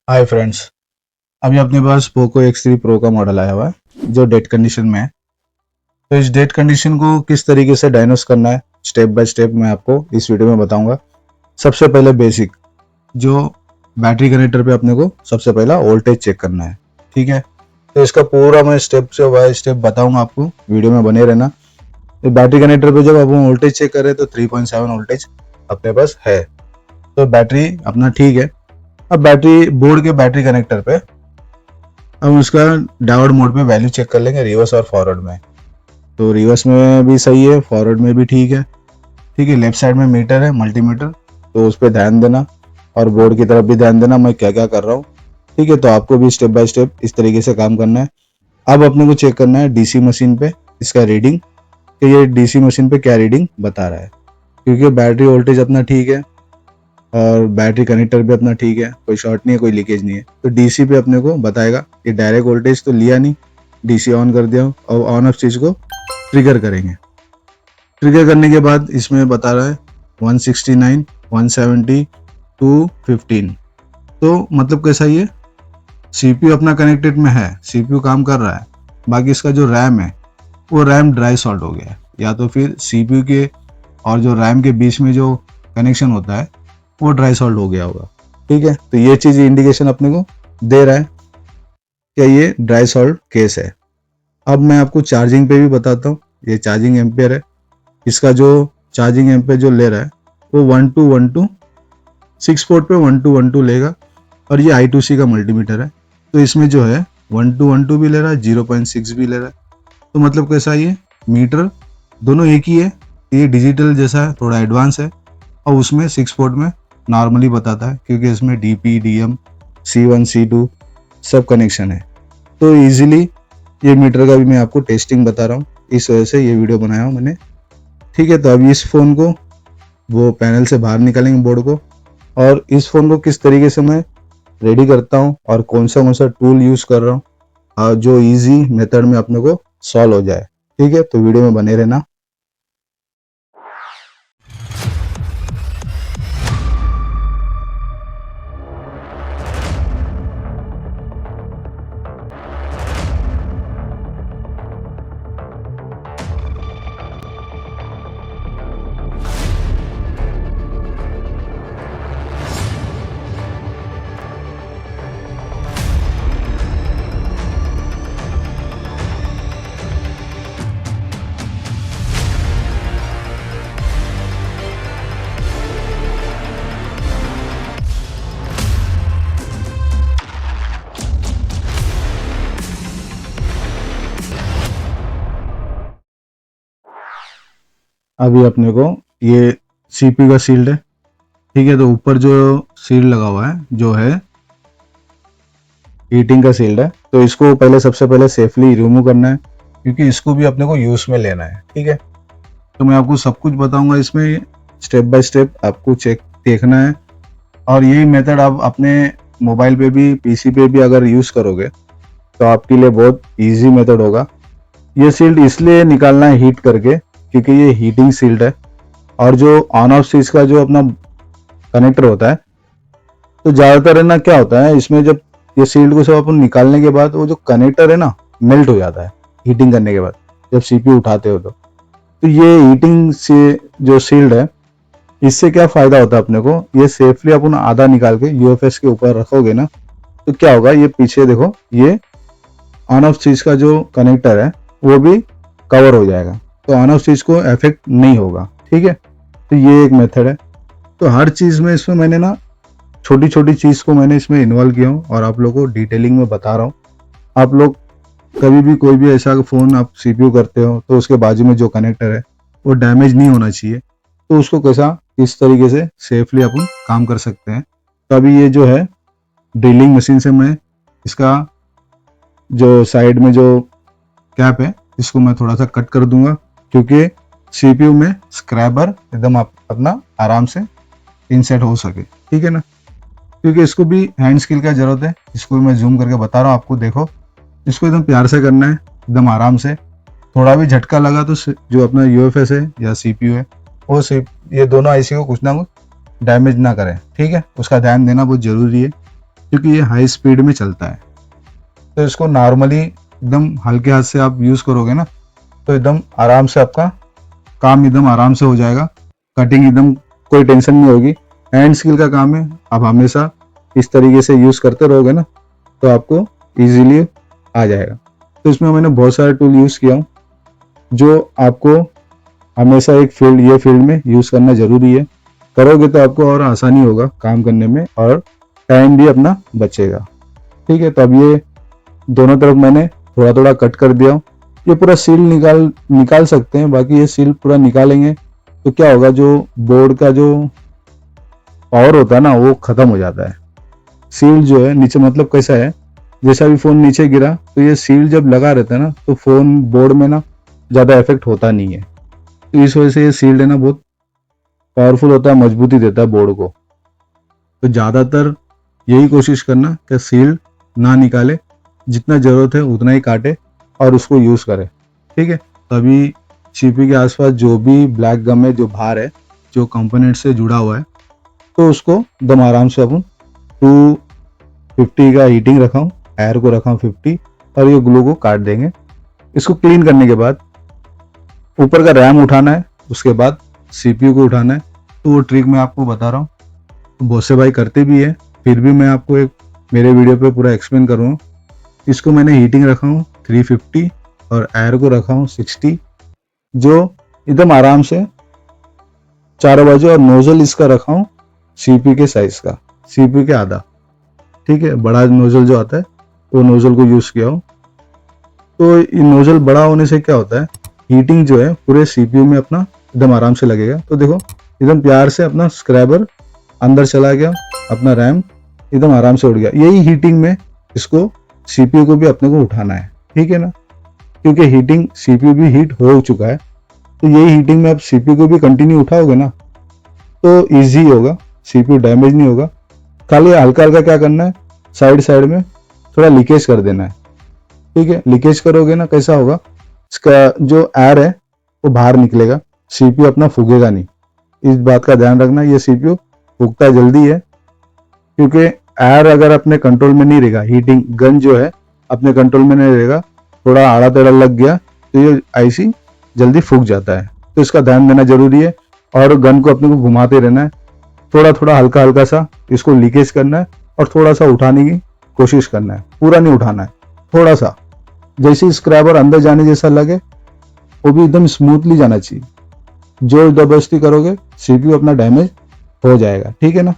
Hi friends. अभी अपने पास Poco X3 pro का मॉडल आया हुआ है जो डेट कंडीशन में है। तो इस डेट कंडीशन को किस तरीके से डायग्नोस करना है स्टेप बाय स्टेप मैं आपको इस वीडियो में बताऊंगा। सबसे पहले बेसिक जो बैटरी कनेक्टर पे अपने को सबसे पहला वोल्टेज चेक करना है। ठीक है, तो इसका पूरा मैं स्टेप से बाय स्टेप बताऊंगा आपको, वीडियो में बने रहना। तो बैटरी कनेक्टर पे जब अपन वोल्टेज चेक करें तो 3.7 वोल्टेज अपने पास है, तो बैटरी अपना ठीक है। अब बैटरी बोर्ड के बैटरी कनेक्टर पे हम उसका डायोड मोड पे वैल्यू चेक कर लेंगे, रिवर्स और फॉरवर्ड में। तो रिवर्स में भी सही है, फॉरवर्ड में भी ठीक है। ठीक है, लेफ्ट साइड में मीटर है, मल्टीमीटर, तो उस पर ध्यान देना और बोर्ड की तरफ भी ध्यान देना मैं क्या क्या कर रहा हूँ। ठीक है, तो आपको भी स्टेप बाय स्टेप इस तरीके से काम करना है। अब अपने को चेक करना है डीसी मशीन पे इसका रीडिंग, कि ये डीसी मशीन पे क्या रीडिंग बता रहा है, क्योंकि बैटरी वोल्टेज अपना ठीक है और बैटरी कनेक्टर भी अपना ठीक है, कोई शॉर्ट नहीं है, कोई लीकेज नहीं है। तो डीसी पे अपने को बताएगा कि डायरेक्ट वोल्टेज तो लिया नहीं, डीसी ऑन कर दिया और ऑन ऑफ चीज को ट्रिगर करेंगे। ट्रिगर करने के बाद इसमें बता रहा है 169, 170, 215। तो मतलब कैसा, ये सीपीयू अपना कनेक्टेड में है, सीपीयू काम कर रहा है, बाकी इसका जो रैम है वो रैम ड्राई सॉल्ट हो गया है, या तो फिर सीपीयू के और जो रैम के बीच में जो कनेक्शन होता है वो ड्राई सॉल्ट हो गया होगा। ठीक है, तो ये चीज इंडिकेशन अपने को दे रहा है कि ये ड्राई सॉल्ट केस है। अब मैं आपको चार्जिंग पे भी बताता हूँ। ये चार्जिंग एम्पियर है, इसका जो चार्जिंग एम्पियर जो ले रहा है वो 1212 6 पोर्ट पे 1212 लेगा, और ये I2C का मल्टीमीटर है, तो इसमें जो है 1212 भी ले रहा है, 0.6 भी ले रहा है। तो मतलब कैसा, ये मीटर दोनों एक ही है, ये डिजिटल जैसा है, थोड़ा एडवांस है, और उसमें 6 पोर्ट में नॉर्मली बताता है, क्योंकि इसमें DP, DM, C1, C2 सब कनेक्शन है। तो इजीली ये मीटर का भी मैं आपको टेस्टिंग बता रहा हूँ, इस वजह से ये वीडियो बनाया हूँ मैंने। ठीक है, तो अभी इस फ़ोन को वो पैनल से बाहर निकालेंगे बोर्ड को, और इस फ़ोन को किस तरीके से मैं रेडी करता हूँ और कौन सा टूल यूज़ कर रहा हूँ, और जो ईजी मेथड में अपने को सॉल्व हो जाए। ठीक है, तो वीडियो में बने रहना। अभी अपने को ये सीपीयू का सील्ड है। ठीक है, तो ऊपर जो सील्ड लगा हुआ है जो है हीटिंग का सील्ड है, तो इसको पहले सबसे पहले सेफली रिमूव करना है, क्योंकि इसको भी अपने को यूज में लेना है। ठीक है, तो मैं आपको सब कुछ बताऊंगा इसमें, स्टेप बाय स्टेप आपको चेक देखना है, और यही मेथड आप अपने मोबाइल पे भी पीसी पे भी अगर यूज करोगे तो आपके लिए बहुत इजी मेथड होगा। ये सील्ड इसलिए निकालना है हीट करके, क्योंकि ये हीटिंग सील्ड है, और जो ऑन ऑफ स्विच का जो अपना कनेक्टर होता है, तो ज़्यादातर है ना क्या होता है इसमें, जब ये सील्ड को सब अपन निकालने के बाद वो जो कनेक्टर है ना मेल्ट हो जाता है हीटिंग करने के बाद, जब सीपीयू उठाते हो तो ये हीटिंग से जो सील्ड है, इससे क्या फायदा होता है अपने को, ये सेफली अपन आधा निकाल के यूएफएस के ऊपर रखोगे ना, तो क्या होगा, ये पीछे देखो, ये ऑन ऑफ स्विच का जो कनेक्टर है वो भी कवर हो जाएगा, तो ऑन ऑफ स्विच को इफेक्ट नहीं होगा। ठीक है, तो ये एक मेथड है। तो हर चीज में इसमें मैंने ना छोटी छोटी चीज को मैंने इसमें इन्वॉल्व किया हूँ और आप लोगों को डिटेलिंग में बता रहा हूँ। आप लोग कभी भी कोई भी ऐसा फोन आप सीपीयू करते हो तो उसके बाजू में जो कनेक्टर है वो डैमेज नहीं होना चाहिए, तो उसको कैसा इस तरीके से सेफली अपन काम कर सकते हैं। तो अभी ये जो है ड्रिलिंग मशीन से मैं इसका जो साइड में जो कैप है इसको मैं थोड़ा सा कट कर दूंगा, क्योंकि सीपीयू में स्क्रैबर एकदम अपना आराम से इंसेट हो सके। ठीक है ना, क्योंकि इसको भी हैंड स्किल का जरूरत है, इसको भी मैं जूम करके बता रहा हूँ आपको। देखो, इसको एकदम प्यार से करना है, एकदम आराम से। थोड़ा भी झटका लगा तो जो अपना यूएफएस है या सीपीयू है वो ये दोनों आईसी को कुछ ना कुछ डैमेज ना करें। ठीक है, उसका ध्यान देना बहुत जरूरी है, क्योंकि ये हाई स्पीड में चलता है। तो इसको नॉर्मली एकदम हल्के हाथ से आप यूज़ करोगे ना तो एकदम आराम से आपका काम एकदम आराम से हो जाएगा। कटिंग एकदम कोई टेंशन नहीं होगी। हैंड स्किल का काम है, आप हमेशा इस तरीके से यूज़ करते रहोगे ना तो आपको इजीली आ जाएगा। तो इसमें मैंने बहुत सारे टूल यूज़ किया हूँ जो आपको हमेशा ये फील्ड में यूज़ करना ज़रूरी है। करोगे तो आपको और आसानी होगा काम करने में और टाइम भी अपना बचेगा। ठीक है, तो अब ये दोनों तरफ मैंने थोड़ा थोड़ा कट कर दिया हूँ। ये पूरा सील निकाल सकते हैं, बाकी ये सील पूरा निकालेंगे तो क्या होगा, जो बोर्ड का जो पावर होता है ना वो खत्म हो जाता है। सील जो है नीचे, मतलब कैसा है, जैसा भी फोन नीचे गिरा तो ये सील जब लगा रहता है ना तो फोन बोर्ड में ना ज़्यादा इफेक्ट होता नहीं है। तो इस वजह से ये सील्ड है ना बहुत पावरफुल होता है, मजबूती देता है बोर्ड को। तो ज़्यादातर यही कोशिश करना कि सील ना निकाले, जितना ज़रूरत है उतना ही काटे और उसको यूज़ करें। ठीक है, तभी सीपी के आसपास जो भी ब्लैक गम है, जो बाहर है, जो कंपोनेंट से जुड़ा हुआ है, तो उसको एकदम आराम से अपन 250 का हीटिंग रखा हूँ, एयर को रखा हूँ 50 और ये ग्लू को काट देंगे। इसको क्लीन करने के बाद ऊपर का रैम उठाना है, उसके बाद सीपीयू को उठाना है। तो वो ट्रिक मैं आपको बता रहा हूँ, तो बहुत से भाई करते भी है, फिर भी मैं आपको एक मेरे वीडियो पे पूरा एक्सप्लेन करूँगा। इसको मैंने हीटिंग रखा हूँ 350 और एयर को रखा हूँ 60, जो एकदम आराम से चारों बाजू, और नोजल इसका रखा हूँ सीपी के साइज का, सीपी के आधा। ठीक है, बड़ा नोजल जो आता है वो नोजल को यूज किया हो। तो ये नोजल बड़ा होने से क्या होता है, हीटिंग जो है पूरे सीपीयू में अपना एकदम आराम से लगेगा। तो देखो एकदम प्यार से अपना स्क्रैबर अंदर चला गया, अपना रैम एकदम आराम से उड़ गया। यही हीटिंग में इसको सीपीयू को भी अपने को उठाना है। ठीक है ना, क्योंकि हीटिंग सीपीयू भी हीट हो चुका है, तो यही हीटिंग में आप सीपीयू को भी कंटिन्यू उठाओगे ना तो ईजी होगा, सीपीयू डैमेज नहीं होगा। खाली हल्का हल्का क्या करना है, साइड साइड में थोड़ा लीकेज कर देना है। ठीक है, लीकेज करोगे ना कैसा होगा, इसका जो एयर है वो बाहर निकलेगा, सीपीयू अपना फूगेगा नहीं। इस बात का ध्यान रखना, ये सीपीयू फूकता जल्दी है क्योंकि एयर अगर अपने कंट्रोल में नहीं रहेगा, हीटिंग गन जो है अपने कंट्रोल में नहीं रहेगा, थोड़ा आड़ा टेढ़ा लग गया तो ये आईसी जल्दी फूक जाता है। तो इसका ध्यान देना जरूरी है और गन को अपने को घुमाते रहना है, थोड़ा थोड़ा हल्का हल्का सा इसको लीकेज करना है और थोड़ा सा उठाने की कोशिश करना है, पूरा नहीं उठाना है, थोड़ा सा। जैसे स्क्रैबर अंदर जाने जैसा लगे वो भी एकदम स्मूथली जाना चाहिए। जोर जबरदस्ती करोगे सीपीयू अपना डैमेज हो जाएगा। ठीक है ना,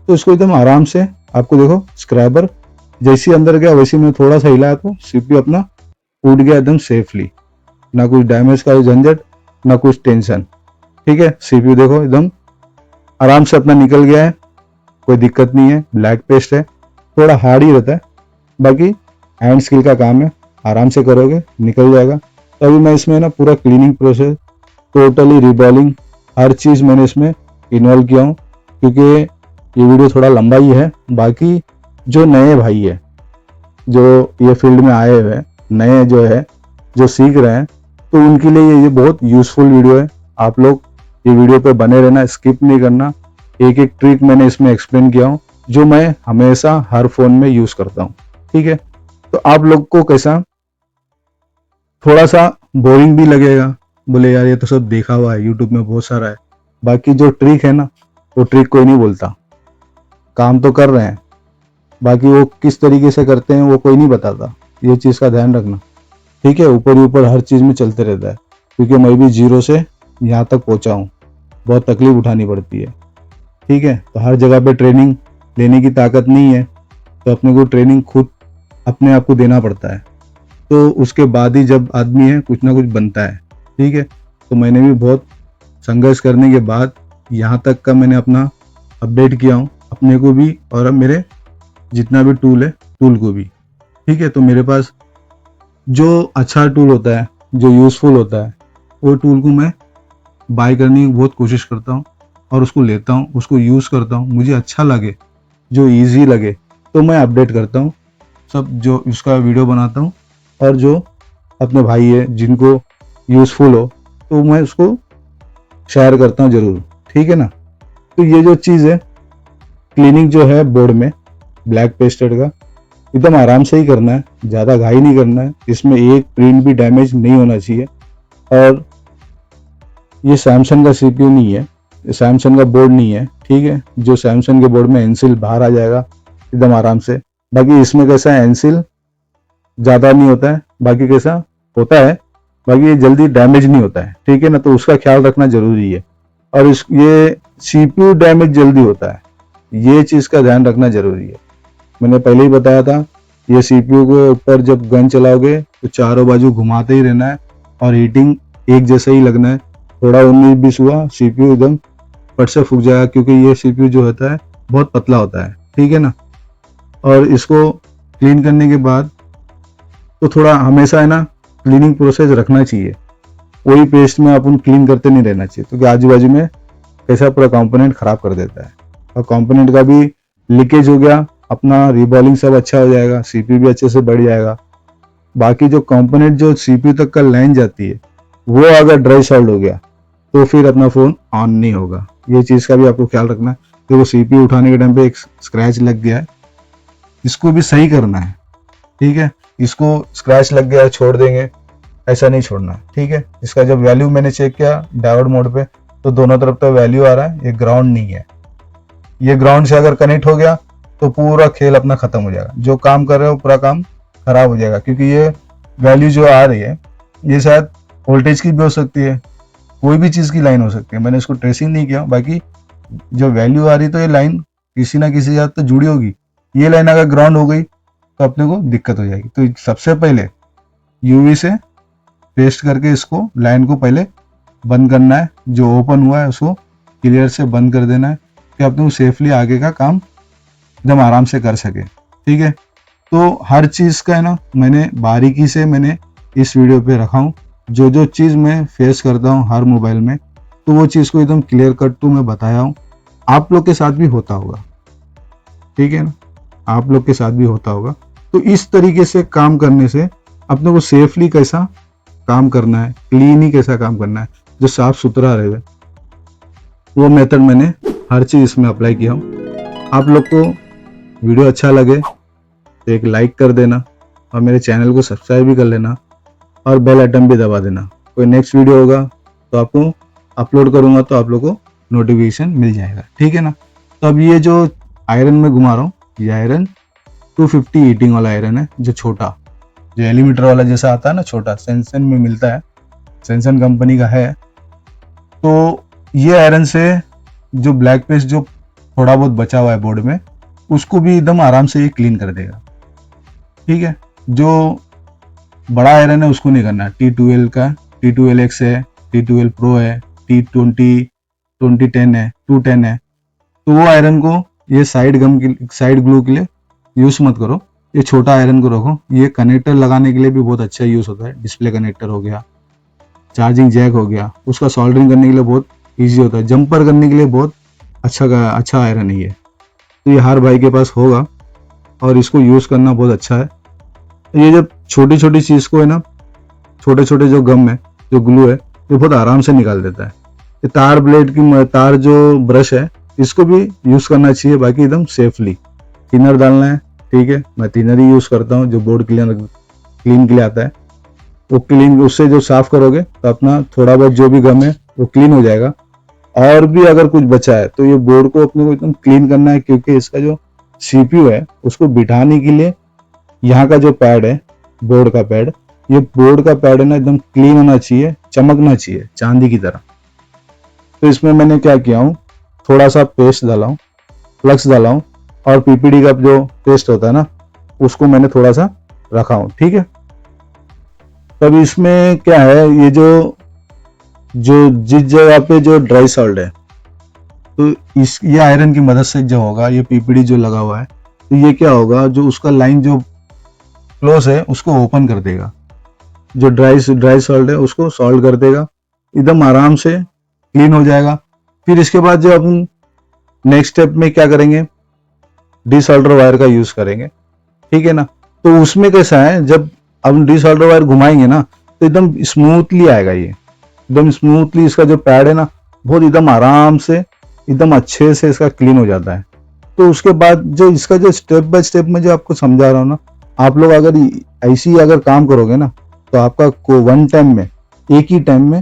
तो इसको एकदम आराम से, आपको देखो स्क्रैबर जैसे अंदर गया वैसे मैं थोड़ा सा हिलाया तो सीपीयू अपना उठ गया एकदम सेफली, ना कुछ डैमेज का झंझट ना कुछ टेंशन। ठीक है, सीपीयू देखो एकदम आराम से अपना निकल गया है, कोई दिक्कत नहीं है। ब्लैक पेस्ट है, थोड़ा हार्ड ही रहता है, बाकी हैंड स्किल का काम है, आराम से करोगे निकल जाएगा। तो अभी मैं इसमें ना पूरा क्लीनिंग प्रोसेस, टोटली रिबॉलिंग, हर चीज़ मैंने इसमें इन्वॉल्व किया हूँ, क्योंकि ये वीडियो थोड़ा लंबा ही है। बाकी जो नए भाई है, जो ये फील्ड में आए हुए हैं, नए जो है जो सीख रहे हैं, तो उनके लिए ये बहुत यूजफुल वीडियो है। आप लोग ये वीडियो पे बने रहना, स्किप नहीं करना। एक एक ट्रिक मैंने इसमें एक्सप्लेन किया हूँ जो मैं हमेशा हर फोन में यूज करता हूँ। ठीक है, तो आप लोग को कैसा, थोड़ा सा बोरिंग भी लगेगा, बोले यार ये तो सब देखा हुआ है, यूट्यूब में बहुत सारा है। बाकी जो ट्रिक है ना वो ट्रिक कोई नहीं बोलता, काम तो कर रहे हैं, बाकी वो किस तरीके से करते हैं वो कोई नहीं बताता। ये चीज़ का ध्यान रखना। ठीक है, ऊपर ही ऊपर हर चीज़ में चलते रहता है, क्योंकि मैं भी जीरो से यहाँ तक पहुँचा हूँ, बहुत तकलीफ उठानी पड़ती है। ठीक है, तो हर जगह पे ट्रेनिंग लेने की ताकत नहीं है, तो अपने को ट्रेनिंग खुद अपने आप को देना पड़ता है। तो उसके बाद ही जब आदमी है कुछ ना कुछ बनता है। ठीक है, तो मैंने भी बहुत संघर्ष करने के बाद यहाँ तक का मैंने अपना अपडेट किया हूँ, अपने को भी और अब मेरे जितना भी टूल है टूल को भी। ठीक है, तो मेरे पास जो अच्छा टूल होता है, जो यूज़फुल होता है, वो टूल को मैं बाय करने की बहुत कोशिश करता हूँ और उसको लेता हूँ, उसको यूज़ करता हूँ। मुझे अच्छा लगे, जो इजी लगे, तो मैं अपडेट करता हूँ सब, जो उसका वीडियो बनाता हूँ। और जो अपने भाई है जिनको यूज़फुल हो तो मैं उसको शेयर करता हूँ ज़रूर। ठीक है ना, तो ये जो चीज़ है क्लीनिंग जो है बोर्ड में, ब्लैक पेस्टेड का, एकदम आराम से ही करना है, ज़्यादा घाई नहीं करना है। इसमें एक प्रिंट भी डैमेज नहीं होना चाहिए। और ये सैमसंग का सीपीयू नहीं है, ये सैमसंग का बोर्ड नहीं है, ठीक है। जो सैमसंग के बोर्ड में एनसील बाहर आ जाएगा एकदम आराम से। बाकी इसमें कैसा है, एनसील ज़्यादा नहीं होता है, बाकी कैसा होता है, बाकी ये जल्दी डैमेज नहीं होता है, ठीक है ना। तो उसका ख्याल रखना जरूरी है। और ये सीपीयू डैमेज जल्दी होता है, ये चीज़ का ध्यान रखना जरूरी है। मैंने पहले ही बताया था, ये सीपीयू के ऊपर जब गन चलाओगे तो चारों बाजू घुमाते ही रहना है और हीटिंग एक जैसा ही लगना है। थोड़ा 19-20 हुआ सीपीयू एकदम फट से फूक जाएगा, क्योंकि ये सीपीयू जो होता है बहुत पतला होता है, ठीक है ना। और इसको क्लीन करने के बाद तो थोड़ा हमेशा है ना क्लीनिंग प्रोसेस रखना चाहिए। वही पेस्ट में अपन क्लीन करते नहीं रहना चाहिए, क्योंकि आजू बाजू में कैसा पूरा कंपोनेंट खराब कर देता है। और कंपोनेंट का भी लीकेज हो गया, अपना रिबॉलिंग सब अच्छा हो जाएगा, सीपीयू भी अच्छे से बढ़ जाएगा। बाकी जो कंपोनेंट जो सीपीयू तक का लाइन जाती है, वो अगर ड्राई सॉल्ड हो गया तो फिर अपना फोन ऑन नहीं होगा। ये चीज़ का भी आपको ख्याल रखना है। देखो सीपीयू उठाने के टाइम पे एक स्क्रैच लग गया है, इसको भी सही करना है, ठीक है। इसको स्क्रैच लग गया है छोड़ देंगे, ऐसा नहीं छोड़ना, ठीक है। इसका जब वैल्यू मैंने चेक किया डायोड मोड पे, तो दोनों तरफ तो वैल्यू आ रहा है, ये ग्राउंड नहीं है। ये ग्राउंड से अगर कनेक्ट हो गया तो पूरा खेल अपना खत्म हो जाएगा, जो काम कर रहे हो पूरा काम खराब हो जाएगा। क्योंकि ये वैल्यू जो आ रही है, ये शायद वोल्टेज की भी हो सकती है, कोई भी चीज़ की लाइन हो सकती है। मैंने इसको ट्रेसिंग नहीं किया, बाकी जो वैल्यू आ रही तो ये लाइन किसी ना किसी के साथ तो जुड़ी होगी। ये लाइन अगर ग्राउंड हो गई तो अपने को दिक्कत हो जाएगी। तो सबसे पहले यूवी से पेस्ट करके इसको लाइन को पहले बंद करना है, जो ओपन हुआ है उसको क्लियर से बंद कर देना है, कि अपने को सेफली आगे का काम एकदम आराम से कर सके, ठीक है। तो हर चीज़ का है ना मैंने बारीकी से मैंने इस वीडियो पे रखा हूँ। जो जो चीज़ मैं फेस करता हूँ हर मोबाइल में, तो वो चीज़ को एकदम क्लियर कट तो मैं बताया हूँ। आप लोग के साथ भी होता होगा, ठीक है ना, आप लोग के साथ भी होता होगा। तो इस तरीके से काम करने से अपने को सेफली कैसा काम करना है, क्लीन ही कैसा काम करना है, जो साफ सुथरा रहे, वो मेथड मैंने हर चीज़ इसमें अप्लाई किया हूँ। आप लोग को वीडियो अच्छा लगे तो एक लाइक कर देना, और मेरे चैनल को सब्सक्राइब भी कर लेना, और बेल आइटम भी दबा देना। कोई नेक्स्ट वीडियो होगा तो आपको अपलोड करूँगा तो आप लोग को नोटिफिकेशन मिल जाएगा, ठीक है ना। तो अब ये जो आयरन में घुमा रहा हूँ, ये आयरन 250 हीटिंग वाला आयरन है, जो छोटा, जो एलिमीटर वाला जैसा आता है ना, छोटा, सैमसंग में मिलता है, सैमसंग कंपनी का है। तो ये आयरन से जो ब्लैक पेस्ट जो थोड़ा बहुत बचा हुआ है बोर्ड में, उसको भी एकदम आराम से ये क्लीन कर देगा, ठीक है। जो बड़ा आयरन है उसको नहीं करना है, T12 का, T12X है, T12 Pro है, T20 2010 है, 210 है। तो वो आयरन को ये साइड ग्लू के लिए यूज मत करो, ये छोटा आयरन को रखो। ये कनेक्टर लगाने के लिए भी बहुत अच्छा यूज होता है, डिस्प्ले कनेक्टर हो गया, चार्जिंग जैक हो गया, उसका सोल्डरिंग करने के लिए बहुत ईजी होता है, जंपर करने के लिए बहुत अच्छा आयरन है ये। तो ये हर भाई के पास होगा और इसको यूज करना बहुत अच्छा है। ये जब छोटी छोटी चीज को है ना, छोटे छोटे जो गम है, जो ग्लू है, ये बहुत आराम से निकाल देता है। ये तार जो ब्रश है, इसको भी यूज करना चाहिए, बाकी एकदम सेफली। थिनर डालना है, ठीक है, मैं थिनर ही यूज करता हूँ, जो बोर्ड क्लीन के लिए आता है। वो क्लीन, उससे जो साफ करोगे तो अपना थोड़ा बहुत जो भी गम है वो क्लीन हो जाएगा। और भी अगर कुछ बचा है तो ये बोर्ड को अपने को एकदम क्लीन करना है, क्योंकि इसका जो सीपीयू है उसको बिठाने के लिए यहाँ का जो पैड है, बोर्ड का पैड, ये बोर्ड का पैड है ना एकदम क्लीन होना चाहिए, चमकना चाहिए चांदी की तरह। तो इसमें मैंने क्या किया हूँ, थोड़ा सा पेस्ट डाला हूँ, फ्लक्स डाला हूँ, और पीपीडी का जो पेस्ट होता है ना, उसको मैंने थोड़ा सा रखा हूँ, ठीक है। तब इसमें क्या है, ये जो जिस जगह पे जो ड्राई सॉल्ट है, तो ये आयरन की मदद से जो होगा, ये पीपीडी जो लगा हुआ है, तो ये क्या होगा, जो उसका लाइन जो क्लोज है उसको ओपन कर देगा, जो ड्राई सॉल्ट है उसको सॉल्व कर देगा, एकदम आराम से क्लीन हो जाएगा। फिर इसके बाद जो अपन नेक्स्ट स्टेप में क्या करेंगे, डीसॉल्डर वायर का यूज करेंगे, ठीक है ना। तो उसमें कैसा है, जब हम डीसॉल्डर वायर घुमाएंगे ना तो एकदम स्मूथली आएगा, ये एकदम स्मूथली, इसका जो पैड है ना बहुत एकदम आराम से एकदम अच्छे से इसका क्लीन हो जाता है। तो उसके बाद जो इसका जो स्टेप बाय स्टेप में जो आपको समझा रहा हूँ ना, आप लोग अगर ऐसी अगर काम करोगे ना, तो आपका वन टाइम में, एक ही टाइम में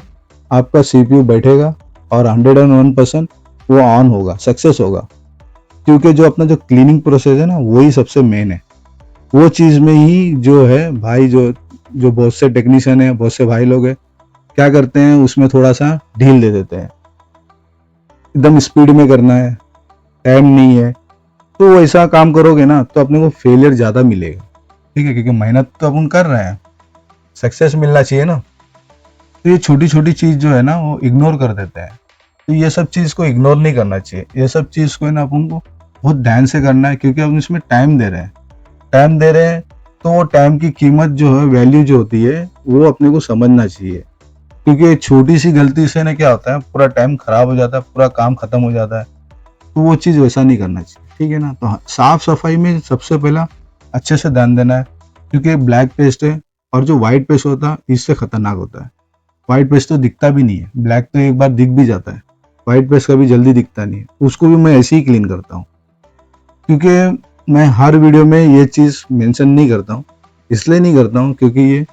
आपका सीपीयू बैठेगा और 101% वो ऑन होगा, सक्सेस होगा। क्योंकि जो अपना जो क्लीनिंग प्रोसेस है ना, वही सबसे मेन है। वो चीज में ही जो है भाई, जो जो बहुत से टेक्नीशियन है, बहुत से भाई लोग है, क्या करते हैं उसमें थोड़ा सा ढील दे देते हैं, एकदम स्पीड में करना है, टाइम नहीं है। तो वैसा काम करोगे ना तो अपने को फेलियर ज्यादा मिलेगा, ठीक है, क्योंकि मेहनत तो अपन कर रहे हैं, सक्सेस मिलना चाहिए ना। तो ये छोटी छोटी चीज जो है ना वो इग्नोर कर देते हैं। तो ये सब चीज को इग्नोर नहीं करना चाहिए, ये सब चीज को है ना अपन को बहुत ध्यान से करना है, क्योंकि हम इसमें टाइम दे रहे हैं, टाइम दे रहे हैं। तो वो टाइम की कीमत जो है, वैल्यू जो होती है, वो अपने को समझना चाहिए। क्योंकि छोटी सी गलती से ना क्या होता है, पूरा टाइम खराब हो जाता है, पूरा काम खत्म हो जाता है। तो वो चीज वैसा नहीं करना चाहिए, ठीक है ना। तो साफ सफाई में सबसे पहला अच्छे से ध्यान देना है, क्योंकि ब्लैक पेस्ट है और जो व्हाइट पेस्ट होता है इससे खतरनाक होता है। व्हाइट पेस्ट तो दिखता भी नहीं है, ब्लैक तो एक बार दिख भी जाता है, व्हाइट पेस्ट कभी जल्दी दिखता नहीं है। उसको भी मैं ऐसे ही क्लीन करता हूँ, क्योंकि मैं हर वीडियो में ये चीज मेंशन नहीं करता हूँ। इसलिए नहीं करता हूँ क्योंकि ये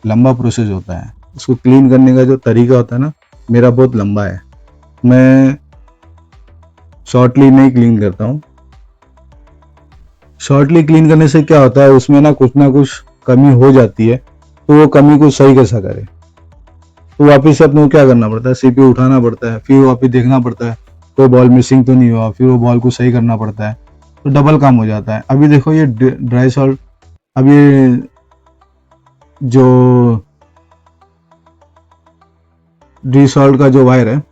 लंबा प्रोसेस होता है, उसको क्लीन करने का जो तरीका होता है ना, मेरा बहुत लंबा है। मैं शॉर्टली नहीं क्लीन करता हूँ। शॉर्टली क्लीन करने से क्या होता है, उसमें ना कुछ कमी हो जाती है, तो वो कमी को सही कैसा करे, तो वापिस से अपने को क्या करना पड़ता है, सीपीयू उठाना पड़ता है, फिर वापिस देखना पड़ता है कोई बॉल मिसिंग तो नहीं हुआ, फिर वो बॉल को सही करना पड़ता है, तो डबल काम हो जाता है। अभी देखो ये ड्राई सॉल्ट, अब ये जो डी सॉल्ट का जो वायर है,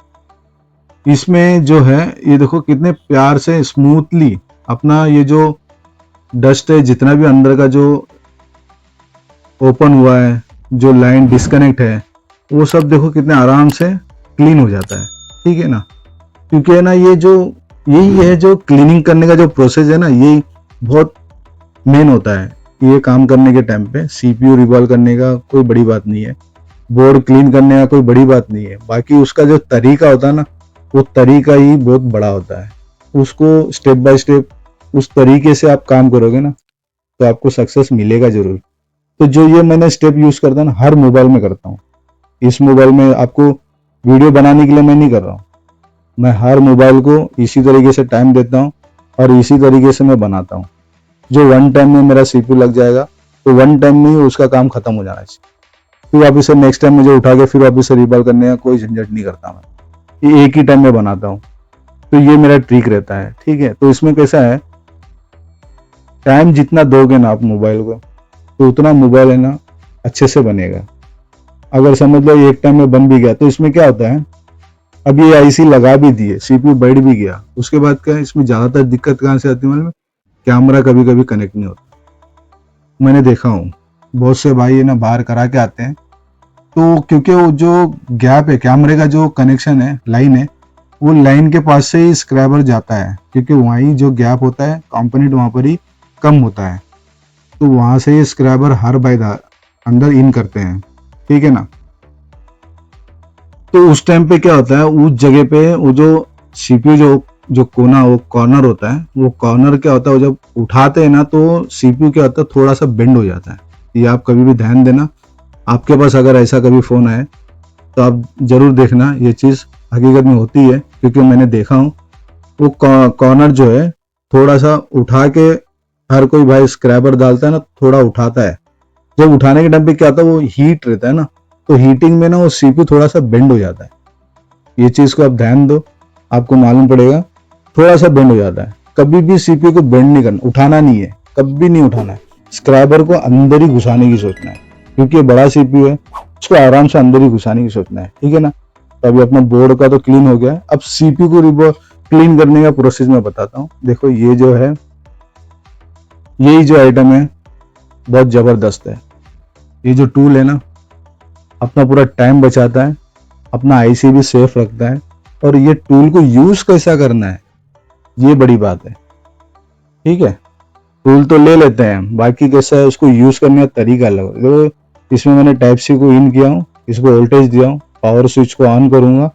इसमें जो है ये देखो कितने प्यार से स्मूथली अपना ये जो डस्ट है, जितना भी अंदर का जो ओपन हुआ है, जो लाइन डिस्कनेक्ट है, वो सब देखो कितने आराम से क्लीन हो जाता है, ठीक है ना। क्योंकि है ना ये जो यही है जो क्लीनिंग करने का जो प्रोसेस है ना, यही बहुत मेन होता है। ये काम करने के टाइम पे सीपीयू रिवॉल्व करने का कोई बड़ी बात नहीं है, बोर्ड क्लीन करने का कोई बड़ी बात नहीं है, बाकी उसका जो तरीका होता है ना, वो तरीका ही बहुत बड़ा होता है। उसको स्टेप बाय स्टेप उस तरीके से आप काम करोगे ना, तो आपको सक्सेस मिलेगा जरूर। तो जो ये मैंने स्टेप यूज करता हूँ ना, हर मोबाइल में करता हूँ। इस मोबाइल में आपको वीडियो बनाने के लिए मैं नहीं कर रहा हूँ, मैं हर मोबाइल को इसी तरीके से टाइम देता हूँ और इसी तरीके से मैं बनाता हूँ। जो वन टाइम में मेरा सीपीयू लग जाएगा, तो वन टाइम में ही उसका काम खत्म हो जाना चाहिए। फिर वापिस से नेक्स्ट टाइम मुझे उठा के फिर वापिस से रिबॉल करने का कोई झंझट नहीं करता मैं, ये एक ही टाइम में बनाता हूँ। तो ये मेरा ट्रिक रहता है, ठीक है। तो इसमें कैसा है, टाइम जितना दोगे ना आप मोबाइल को, तो उतना मोबाइल है ना अच्छे से बनेगा। अगर समझ लो एक टाइम में बन भी गया, तो इसमें क्या होता है, अब ये आईसी लगा भी दिए, सीपीयू बैठ भी गया, उसके बाद क्या है, इसमें ज्यादातर दिक्कत कहाँ से आती है मालूम है, कैमरा कभी कभी कनेक्ट नहीं होता। मैंने देखा हूँ बहुत से भाई है ना बाहर करा के आते हैं, तो क्योंकि वो जो गैप है कैमरे का, जो कनेक्शन है, लाइन है, वो लाइन के पास से ही स्क्रैबर जाता है, क्योंकि वहीं जो गैप होता है कंपोनेंट वहां पर ही कम होता है, तो वहां से ही स्क्रैबर हर बार अंदर इन करते हैं, ठीक है ना। तो उस टाइम पे क्या होता है, उस जगह पे वो जो सीपीयू जो कोना, वो कॉर्नर होता है, वो कॉर्नर क्या होता है, वो जब उठाते हैं ना, तो सीपीयू क्या होता है, थोड़ा सा बेंड हो जाता है। ये आप कभी भी ध्यान देना, आपके पास अगर ऐसा कभी फोन आए तो आप जरूर देखना, ये चीज हकीकत में होती है, क्योंकि मैंने देखा हूँ। वो कॉर्नर जो है थोड़ा सा उठा के, हर कोई भाई स्क्रैबर डालता है ना, थोड़ा उठाता है। जब उठाने के टाइम पे क्या होता है, वो हीट रहता है ना, तो हीटिंग में ना वो सीपीयू थोड़ा सा बेंड हो जाता है। ये चीज को आप ध्यान दो, आपको मालूम पड़ेगा, थोड़ा सा बेंड हो जाता है। कभी भी सीपीयू को बेंड नहीं करना, उठाना नहीं है, कभी नहीं उठाना है। स्क्रैबर को अंदर ही घुसाने की सोचना है, क्योंकि बड़ा सीपीयू है, उसको आराम से अंदर ही घुसाने की सोचना है, ठीक है ना। तो अभी अपना बोर्ड का तो क्लीन हो गया, अब सीपीयू को क्लीन करने का प्रोसेस मैं बताता हूँ। देखो ये जो है, यही जो आइटम है बहुत जबरदस्त है। ये जो टूल है ना, अपना पूरा टाइम बचाता है, अपना आईसी भी सेफ रखता है, और ये टूल को यूज कैसा करना है, ये बड़ी बात है, ठीक है। टूल तो ले लेते हैं, बाकी कैसा है उसको यूज करने का तरीका अलग है। देखो इसमें मैंने टाइप सी को इन किया हूँ, इसको वोल्टेज दिया हूँ, पावर स्विच को ऑन करूंगा।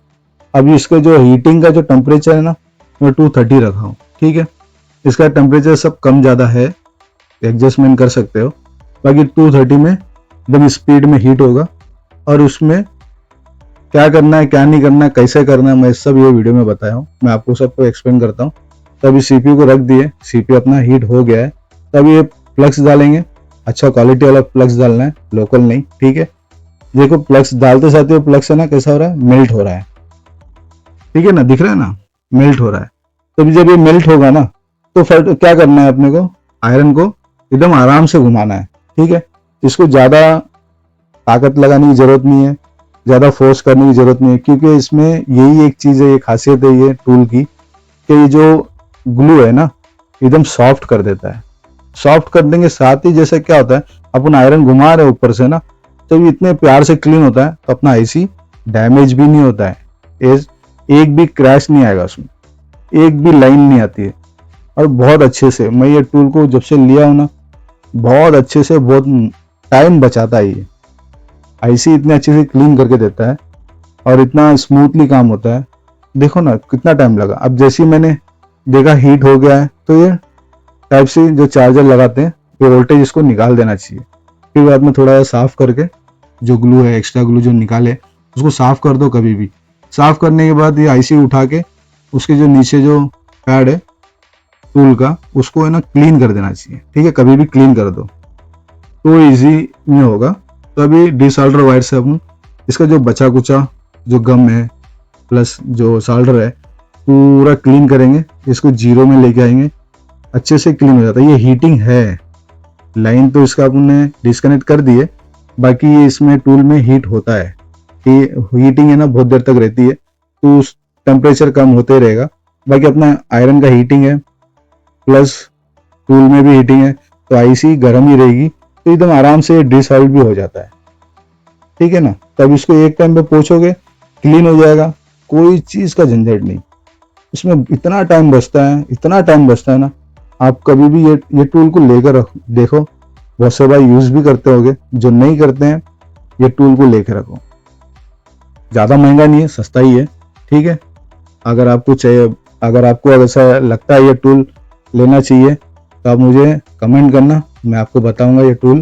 अभी इसका जो हीटिंग का जो टेम्परेचर है ना, मैं 230 रखा हूँ, ठीक है। इसका टेम्परेचर सब कम ज़्यादा है, एडजस्टमेंट कर सकते हो। बाकी 230 में एकदम स्पीड में हीट होगा, और उसमें क्या करना है क्या नहीं करना है कैसे करना है मैं सब ये वीडियो में बताया हूँ। मैं आपको सबको एक्सप्लेन करता हूँ। तो अभी सीपीयू को रख दिए, सीपीयू अपना हीट हो गया है। तो अभी ये फ्लक्स डालेंगे, अच्छा क्वालिटी वाला फ्लक्स डालना है, लोकल नहीं, ठीक है। देखो फ्लक्स डालते साथ ही फ्लक्स है ना कैसा हो रहा है, मेल्ट हो रहा है, ठीक है ना, दिख रहा है ना, मेल्ट हो रहा है। तो अभी जब ये मेल्ट होगा ना, तो फिर क्या करना है अपने को, आयरन को एकदम आराम से घुमाना है, ठीक है। इसको ज्यादा ताकत लगाने की जरूरत नहीं है, ज्यादा फोर्स करने की जरूरत नहीं है, क्योंकि इसमें यही एक चीज है, ये खासियत है ये टूल की, कि ये जो ग्लू है ना एकदम सॉफ्ट कर देता है। सॉफ्ट कर देंगे साथ ही जैसे क्या होता है, अपन आयरन घुमा रहे ऊपर से ना, तो ये इतने प्यार से क्लीन होता है, तो अपना आईसी डैमेज भी नहीं होता है, एक भी क्रैश नहीं आएगा उसमें, एक भी लाइन नहीं आती है। और बहुत अच्छे से मैं ये टूल को जब से लिया हूं ना, बहुत अच्छे से, बहुत टाइम बचाता है ये आईसी, इतने अच्छे से क्लीन करके देता है और इतना स्मूथली काम होता है। देखो ना कितना टाइम लगा। अब जैसे ही मैंने देखा हीट हो गया है, तो ये टाइप से जो चार्जर लगाते हैं, ये वोल्टेज इसको निकाल देना चाहिए। फिर बाद में थोड़ा साफ करके जो ग्लू है, एक्स्ट्रा ग्लू जो निकाले, उसको साफ कर दो कभी भी। साफ करने के बाद ये आईसी उठा के उसके जो नीचे जो पैड है टूल का, उसको है ना क्लीन कर देना चाहिए, ठीक है। कभी भी क्लीन कर दो तो इजी में होगा। तो अभी डिसऑल्डर वायर से अपन इसका जो बचा कुचा जो गम है प्लस जो सोल्डर है पूरा क्लीन करेंगे, इसको जीरो में लेके आएंगे, अच्छे से क्लीन हो जाता है। ये हीटिंग है, लाइन तो इसका आपने डिस्कनेक्ट कर दिए, बाकी ये इसमें टूल में हीट होता है, हीटिंग है ना बहुत देर तक रहती है, तो उस टेम्परेचर कम होते रहेगा। बाकी अपना आयरन का हीटिंग है प्लस टूल में भी हीटिंग है, तो आईसी गर्म ही रहेगी, तो एकदम आराम से डिसऑल्व भी हो जाता है, ठीक है ना। तब इसको एक टाइम पे पोंछोगे, क्लीन हो जाएगा, कोई चीज का झंझट नहीं। इसमें इतना टाइम बचता है, इतना टाइम बचता है ना। आप कभी भी ये टूल को लेकर देखो, बहुत से भाई यूज भी करते होंगे, जो नहीं करते हैं ये टूल को लेकर रखो। ज्यादा महंगा नहीं है, सस्ता ही है, ठीक है। अगर आपको चाहिए, अगर आपको ऐसा लगता है ये टूल लेना चाहिए, तो आप मुझे कमेंट करना, मैं आपको बताऊंगा ये टूल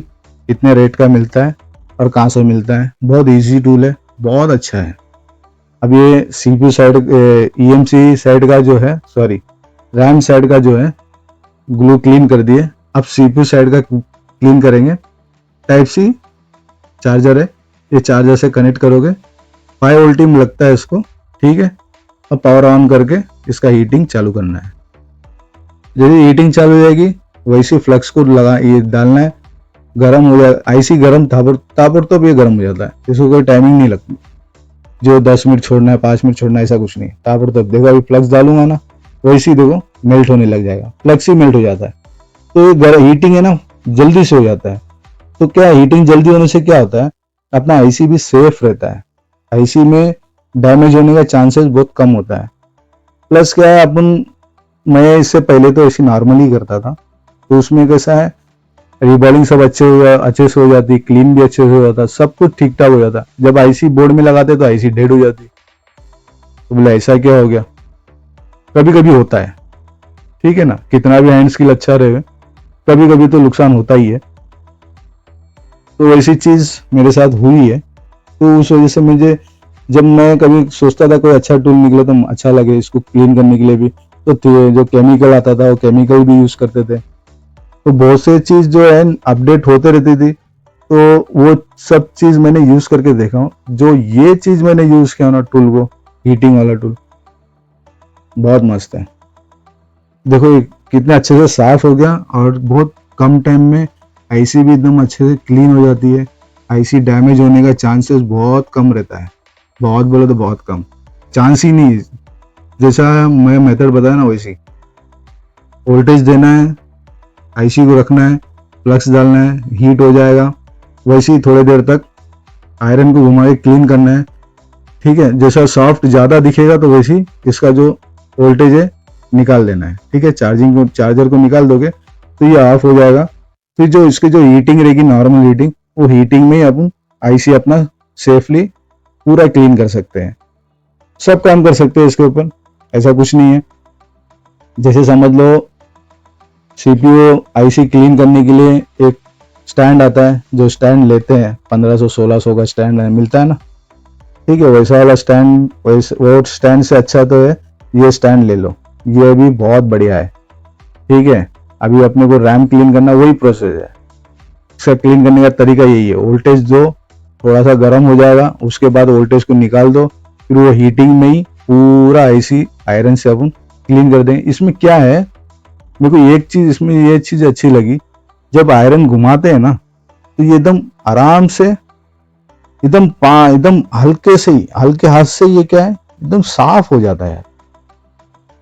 कितने रेट का मिलता है और कहाँ से मिलता है। बहुत इजी टूल है, बहुत अच्छा है। अब ये सीपीयू साइड, ईएमसी साइड का जो है, सॉरी रैम साइड का जो है ग्लू क्लीन कर दिए। अब सीपीयू साइड का क्लीन करेंगे। टाइप सी चार्जर है, ये चार्जर से कनेक्ट करोगे, 5 वोल्ट में लगता है इसको, ठीक है। अब पावर ऑन करके इसका हीटिंग चालू करना है। जैसे हीटिंग चालू हो जाएगी वैसे फ्लक्स को लगा ये डालना है, गर्म हो जाए आईसी, गर्म ताबड़तोब ये गर्म हो जाता है, इसको कोई टाइमिंग नहीं लगती जो 10 मिनट छोड़ना है 5 मिनट छोड़ना है, ऐसा कुछ नहीं। ताबड़तोब देखो, अभी फ्लक्स डालूंगा ना वैसे ही देखो मेल्ट होने लग जाएगा, फ्लक्स ही मेल्ट हो जाता है। तो ये हीटिंग है ना जल्दी से हो जाता है। तो क्या हीटिंग जल्दी होने से क्या होता है, अपना आईसी भी सेफ रहता है, आईसी में डैमेज होने का चांसेस बहुत कम होता है। प्लस क्या है, अपन मैं इससे पहले तो ऐसी नॉर्मली करता था, तो उसमें कैसा है रिबॉलिंग सब अच्छे से हो जाती, क्लीन भी अच्छे से हो जाता, सब कुछ ठीक ठाक हो जाता। जब आईसी बोर्ड में लगाते तो आईसी डेड हो जाती। तो बोले ऐसा क्या हो गया, कभी कभी होता है, ठीक है ना। कितना भी हैंड स्किल अच्छा रहे, कभी कभी तो नुकसान होता ही है। तो वैसी चीज मेरे साथ हुई है, तो उस वजह से मुझे, जब मैं कभी सोचता था कोई अच्छा टूल निकले तो अच्छा लगे इसको क्लीन करने के लिए भी, तो जो केमिकल आता था वो केमिकल भी यूज करते थे। तो बहुत से चीज जो है अपडेट होते रहती थी, तो वो सब चीज मैंने यूज करके देखा हूँ। जो ये चीज मैंने यूज किया ना टूल को, हीटिंग वाला टूल, बहुत मस्त है। देखो ये कितने अच्छे से साफ हो गया, और बहुत कम टाइम में आईसी भी एकदम अच्छे से क्लीन हो जाती है। आईसी डैमेज होने का चांसेस बहुत कम रहता है, बहुत बोले तो बहुत कम, चांस ही नहीं। जैसा मैं मेथड बताया ना वैसी, वोल्टेज देना है, आईसी को रखना है, फ्लक्स डालना है, हीट हो जाएगा, वैसे ही थोड़ी देर तक आयरन को घुमा के क्लीन करना है, ठीक है। जैसा सॉफ्ट ज्यादा दिखेगा तो वैसे ही इसका जो वोल्टेज है निकाल देना है, ठीक है। चार्जर को निकाल दोगे तो ये ऑफ हो जाएगा। फिर जो इसकी जो हीटिंग रहेगी, नॉर्मल हीटिंग, वो हीटिंग में ही अपन आईसी अपना सेफली पूरा क्लीन कर सकते हैं, सब काम कर सकते हैं इसके ऊपर, ऐसा कुछ नहीं है। जैसे समझ लो सीपीयू आईसी क्लीन करने के लिए एक स्टैंड आता है, जो स्टैंड लेते हैं 1500-1600 का स्टैंड है, मिलता है ना, ठीक है, वैसा वाला स्टैंड, वो स्टैंड से अच्छा तो है ये स्टैंड ले लो, ये भी बहुत बढ़िया है, ठीक है। अभी अपने को रैम क्लीन करना, वही प्रोसेस है, इसका क्लीन करने का तरीका यही है। वोल्टेज दो, थोड़ा सा गर्म हो जाएगा, उसके बाद वोल्टेज को निकाल दो, फिर वो हीटिंग में ही पूरा आईसी आयरन से अपन क्लीन कर देंगे। इसमें क्या है, मेरे को एक चीज इसमें ये चीज अच्छी लगी, जब आयरन घुमाते हैं ना तो ये एकदम आराम से, एकदम हल्के से ही, हल्के हाथ से ये क्या है एकदम साफ हो जाता है।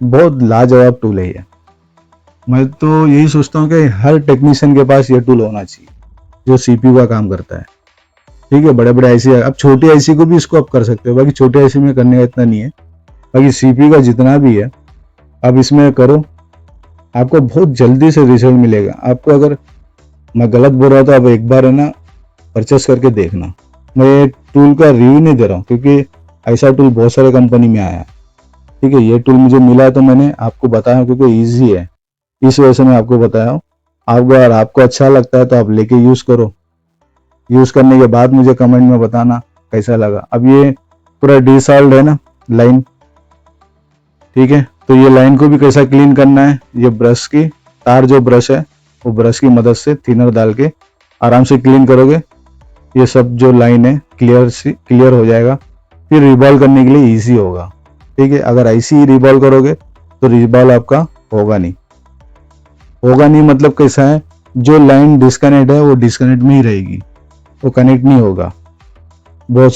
बहुत लाजवाब टूल है ये। मैं तो यही सोचता हूँ कि हर टेक्नीशियन के पास ये टूल होना चाहिए जो सीपीयू का काम करता है, ठीक है। बड़े बड़े आईसी, अब छोटी आईसी को भी इसको आप कर सकते हो, बाकी छोटे आईसी में करने का इतना नहीं है, बाकी सीपीयू का जितना भी है आप इसमें करो, आपको बहुत जल्दी से रिजल्ट मिलेगा। आपको अगर मैं गलत बोल रहा था, अब एक बार है ना परचेस करके देखना। मैं टूल का रिव्यू नहीं दे रहा हूँ क्योंकि ऐसा टूल बहुत सारे कंपनी में आया है, ठीक है। ये टूल मुझे मिला है तो मैंने आपको बताया क्योंकि ईजी है, इस वजह से मैं आपको बताया हूँ। अगर आपको अच्छा लगता है तो आप लेके यूज करो, यूज करने के बाद मुझे कमेंट में बताना कैसा लगा। अब ये पूरा डिसॉल्व है ना लाइन, ठीक है। तो ये लाइन को भी कैसा क्लीन करना है, ये ब्रश की तार, जो ब्रश है वो ब्रश की मदद से थिनर डाल के आराम से क्लीन करोगे, ये सब जो लाइन है क्लियर हो जाएगा। फिर रिबॉल्व करने के लिए इजी होगा, ठीक है। अगर ऐसे ही रिबॉल्व करोगे तो रिबॉल्व आपका होगा नहीं मतलब कैसा है, जो लाइन डिस्कनेक्ट है वो डिस्कनेक्ट में ही रहेगी, वो कनेक्ट नहीं होगा। बहुत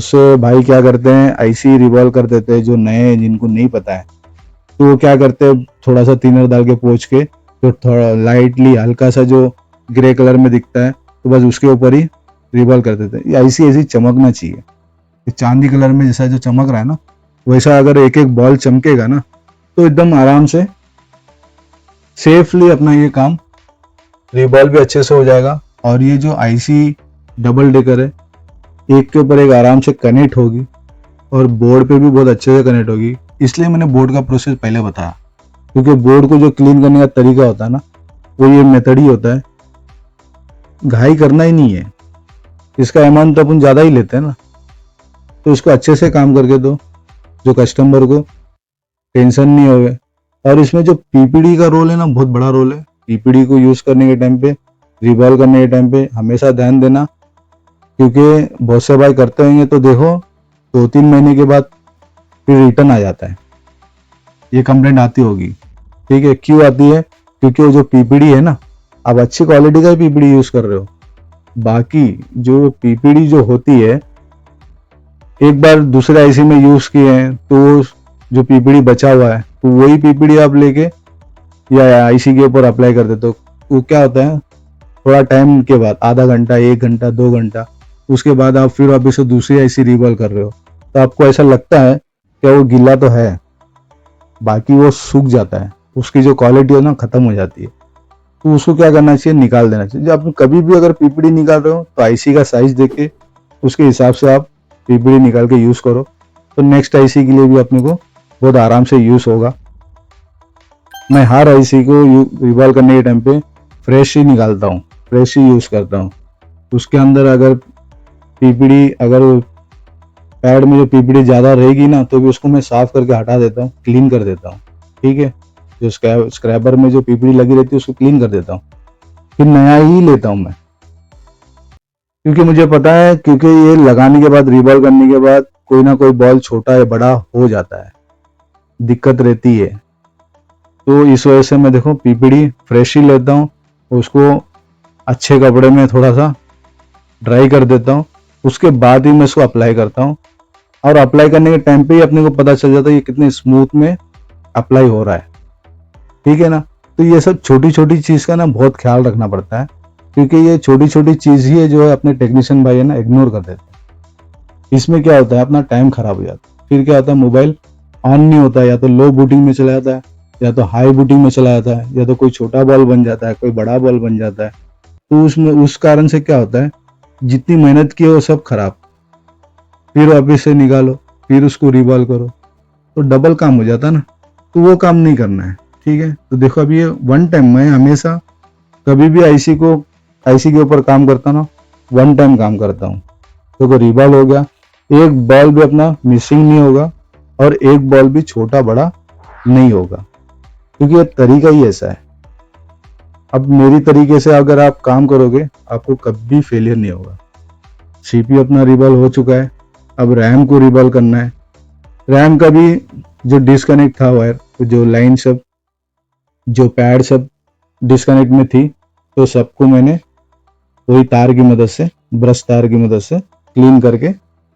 से भाई क्या करते हैं, ऐसे ही रिवॉल्व कर देते हैं, जो नए हैं जिनको नहीं पता है तो वो क्या करते हैं, थोड़ा सा थिनर डाल के पोंछ के, तो थोड़ा लाइटली हल्का सा जो ग्रे कलर में दिखता है तो बस उसके ऊपर ही रिवॉल्व कर देते हैं। ऐसी चमकना चाहिए, चांदी कलर में जैसा जो चमक रहा है ना, वैसा अगर एक एक बॉल चमकेगा ना तो एकदम आराम से सेफली अपना ये काम रिवॉल्व भी अच्छे से हो जाएगा। और ये जो आईसी डबल डेकर है, एक के ऊपर एक आराम से कनेक्ट होगी और बोर्ड पे भी बहुत अच्छे से कनेक्ट होगी। इसलिए मैंने बोर्ड का प्रोसेस पहले बताया, क्योंकि बोर्ड को जो क्लीन करने का तरीका होता है ना, वो ये मेथड ही होता है, घाई करना ही नहीं है। इसका अमाउंट तो अपन ज़्यादा ही लेते हैं ना, तो इसको अच्छे से काम करके दो, जो कस्टमर को टेंशन नहीं होगा। और इसमें जो पीपीडी का रोल है ना, बहुत बड़ा रोल है। पीपीडी को यूज़ करने के टाइम पे, रिवॉल्व करने के टाइम पे हमेशा ध्यान देना, क्योंकि बहुत से भाई करते होंगे तो देखो 2-3 महीने के बाद फिर रिटर्न आ जाता है, ये कंप्लेंट आती होगी, ठीक है। क्यों आती है, क्योंकि वो जो पीपीडी है ना, आप अच्छी क्वालिटी का ही पीपीडी यूज कर रहे हो, बाकी जो पीपीडी जो होती है एक बार दूसरे आईसी में यूज किए हैं तो जो पीपीडी बचा हुआ है तो वही पीपीडी आप लेके या आईसी के ऊपर अप्लाई कर देते हो। वो क्या होता है, थोड़ा टाइम के बाद, आधा घंटा, 1 घंटा, 2 घंटा, उसके बाद आप फिर वापस से दूसरी आईसी रिवॉल्व कर रहे हो तो आपको ऐसा लगता है कि वो गीला तो है, बाकी वो सूख जाता है, उसकी जो क्वालिटी है ना खत्म हो जाती है। तो उसको क्या करना चाहिए, निकाल देना चाहिए। जब आप कभी भी अगर पीपीडी निकाल रहे हो तो आईसी का साइज देख के उसके हिसाब से आप पीपीडी निकाल के यूज करो, तो नेक्स्ट आईसी के लिए भी अपने को बहुत आराम से यूज होगा। मैं हर आईसी को रिवॉल्व करने के टाइम पे फ्रेश ही निकालता हूँ, फ्रेश ही यूज करता हूँ। उसके अंदर अगर पीपीडी, अगर पैड में जो पीपीडी ज़्यादा रहेगी ना तो भी उसको मैं साफ करके हटा देता हूँ, क्लीन कर देता हूँ, ठीक है। जो स्क्रैबर में जो पीपीडी लगी रहती है उसको क्लीन कर देता हूँ, फिर नया ही लेता हूँ मैं, क्योंकि मुझे पता है, क्योंकि ये लगाने के बाद, रिवॉल्व करने के बाद कोई ना कोई बॉल छोटा या बड़ा हो जाता है, दिक्कत रहती है। तो इस वजह से मैं देखो पीपीडी फ्रेश ही लेता हूँ, उसको अच्छे कपड़े में थोड़ा सा ड्राई कर देता हूँ, उसके बाद ही मैं इसको अप्लाई करता हूँ। और अप्लाई करने के टाइम पे ही अपने को पता चल जाता है ये कितने स्मूथ में अप्लाई हो रहा है, ठीक है ना। तो ये सब छोटी छोटी चीज़ का ना बहुत ख्याल रखना पड़ता है, क्योंकि ये छोटी छोटी चीज़ ही है जो है अपने टेक्नीशियन भाई है ना इग्नोर कर देते हैं। इसमें क्या होता है, अपना टाइम खराब हो जाता है, फिर क्या होता है, मोबाइल ऑन नहीं होता है, या तो लो बूटिंग में चला जाता है, या तो हाई बूटिंग में चला जाता है, या तो कोई छोटा बॉल बन जाता है, कोई बड़ा बॉल बन जाता है। तो उसमें उस कारण से क्या होता है, जितनी मेहनत की है वो सब खराब, फिर वापिस से निकालो, फिर उसको रिवॉल्व करो, तो डबल काम हो जाता है ना। तो वो काम नहीं करना है, ठीक है। तो देखो अभी ये वन टाइम, मैं हमेशा कभी भी आईसी के ऊपर काम करता ना, वन टाइम काम करता हूँ। देखो रिवॉल्व हो गया, एक बॉल भी अपना मिसिंग नहीं होगा और एक बॉल भी छोटा बड़ा नहीं होगा, क्योंकि ये तरीका ही ऐसा है। अब मेरी तरीके से अगर आप काम करोगे आपको कभी फेलियर नहीं होगा। सीपीयू अपना रिवॉल्व हो चुका है, अब रैम को रिवॉल्व करना है। रैम का भी जो डिस्कनेक्ट था वायर, जो लाइन सब, जो पैड सब डिस्कनेक्ट में थी, तो सबको मैंने वही तार की मदद से, ब्रश तार की मदद से क्लीन करके